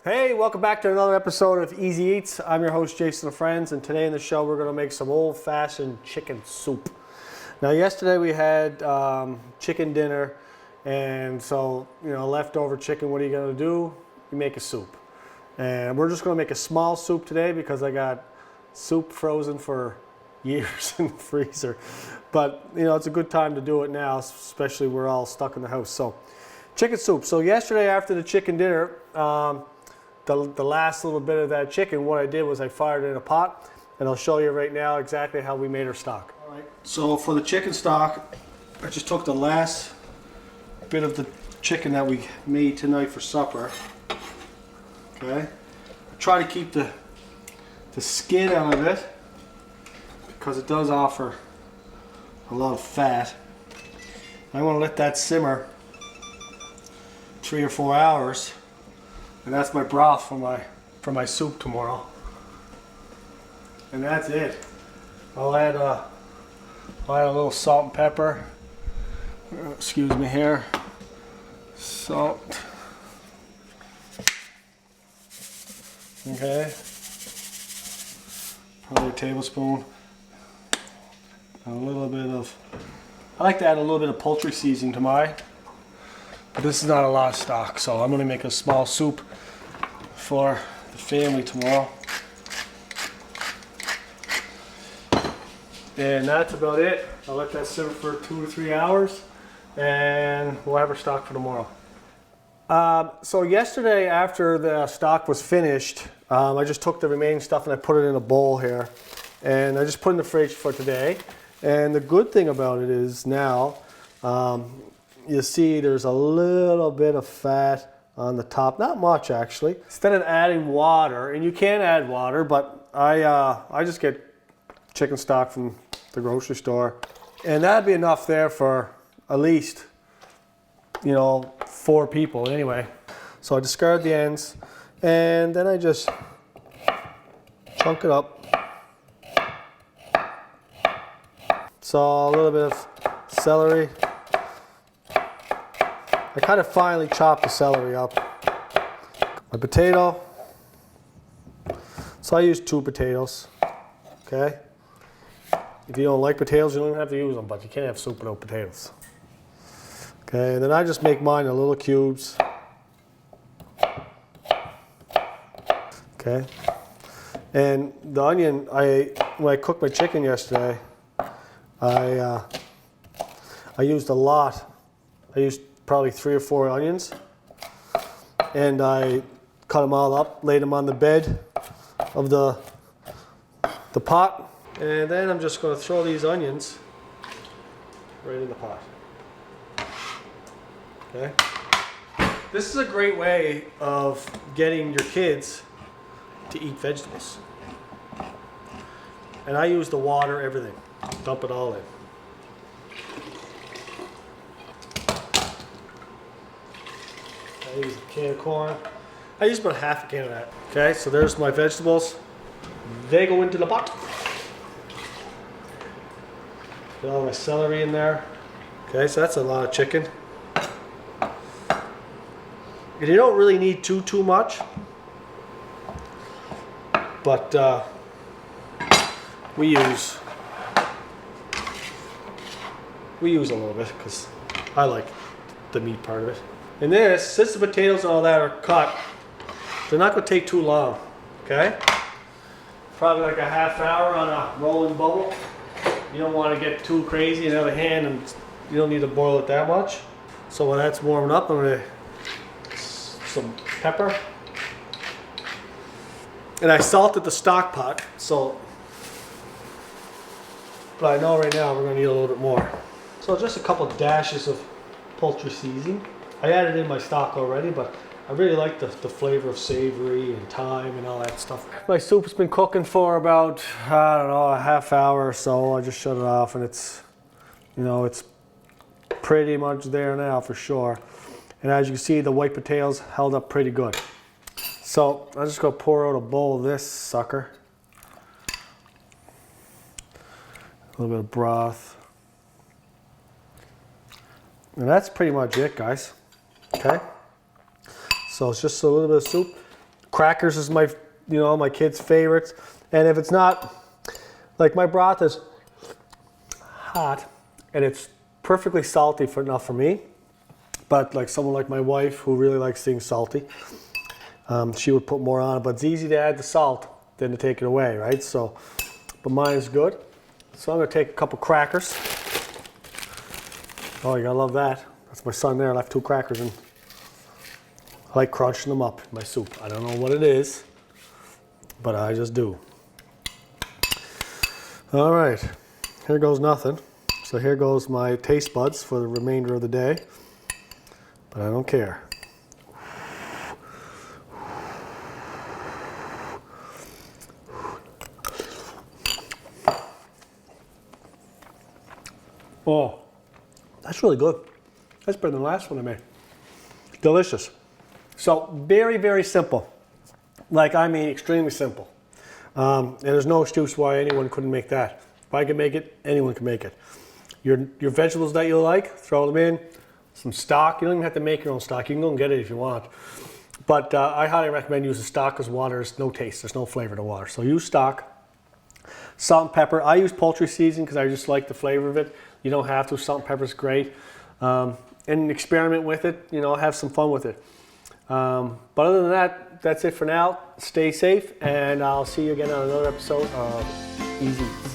Hey, welcome back to another episode of Easy Eats. I'm your host, Jason Friends, and today in the show we're going to make some old-fashioned chicken soup. Now, yesterday we had chicken dinner, and so, leftover chicken, what are you going to do? You make a soup. And we're just going to make a small soup today because I got soup frozen for years in the freezer. But, it's a good time to do it now, especially we're all stuck in the house. So, chicken soup. So yesterday after the chicken dinner, the last little bit of that chicken, what I did was I fired it in a pot, and I'll show you right now exactly how we made our stock. All right. So for the chicken stock, I just took the last bit of the chicken that we made tonight for supper. Okay. I try to keep the skin out of it because it does offer a lot of fat. I want to let that simmer 3 or 4 hours. And that's my broth for my soup tomorrow. And that's it. I'll add a little salt and pepper. Excuse me here. Salt. Okay. Probably a tablespoon. A little bit of. I like to add a little bit of poultry seasoning to mine. But this is not a lot of stock, so I'm going to make a small soup for the family tomorrow. And that's about it. I'll let that simmer for 2 to 3 hours, and we'll have our stock for tomorrow. So yesterday, after the stock was finished, I just took the remaining stuff and I put it in a bowl here, and I just put it in the fridge for today. And the good thing about it is now, you see there's a little bit of fat on the top, not much actually. Instead of adding water, and you can add water, but I just get chicken stock from the grocery store, and that'd be enough there for at least 4 people anyway. So I discard the ends, and then I just chunk it up. So a little bit of celery. I kind of finely chop the celery up. My potato. So I use 2 potatoes. Okay. If you don't like potatoes, you don't even have to use them, but you can't have soup without potatoes. Okay, and then I just make mine in little cubes. Okay. And the onion, when I cooked my chicken yesterday, I used a lot. I used probably 3 or 4 onions, and I cut them all up, laid them on the bed of the pot, and then I'm just going to throw these onions right in the pot. Okay. This is a great way of getting your kids to eat vegetables. And I use the water, everything. Dump it all in. I use a can of corn. I use about half a can of that. Okay, so there's my vegetables. They go into the pot. Put all my celery in there. Okay, so that's a lot of chicken. And you don't really need too much. But we use a little bit because I like the meat part of it. And this, since the potatoes and all that are cut, they're not going to take too long, okay? Probably like a half hour on a rolling bubble. You don't want to get too crazy. On the other hand, and you don't need to boil it that much. So when that's warming up, I'm going to some pepper. And I salted the stock pot, but I know right now we're going to need a little bit more. So just a couple dashes of poultry seasoning. I added in my stock already, but I really like the flavor of savory and thyme and all that stuff. My soup's been cooking for about, I don't know, a half hour or so. I just shut it off, and it's pretty much there now for sure. And as you can see, the white potatoes held up pretty good. So I'm just gonna pour out a bowl of this sucker. A little bit of broth. And that's pretty much it, guys. Okay? So it's just a little bit of soup. Crackers is my, my kids' favorites. And if it's not, like my broth is hot and it's perfectly salty enough for me. But like someone like my wife who really likes things salty, she would put more on it. But it's easy to add the salt than to take it away, right? So, but mine is good. So I'm gonna take a couple crackers. Oh, you gotta love that. That's my son there. I left 2 crackers in. I like crunching them up in my soup. I don't know what it is, but I just do. All right, here goes nothing. So here goes my taste buds for the remainder of the day, but I don't care. Oh, that's really good. That's better than the last one I made. Delicious. So very, very simple. Like, I mean, extremely simple. And there's no excuse why anyone couldn't make that. If I can make it, anyone can make it. Your vegetables that you like, throw them in. Some stock. You don't even have to make your own stock. You can go and get it if you want. But I highly recommend using stock because water is no taste. There's no flavor to water. So use stock. Salt and pepper. I use poultry seasoning because I just like the flavor of it. You don't have to. Salt and pepper is great. And experiment with it. Have some fun with it. But other than that, that's it for now. Stay safe, and I'll see you again on another episode of Easy Eats.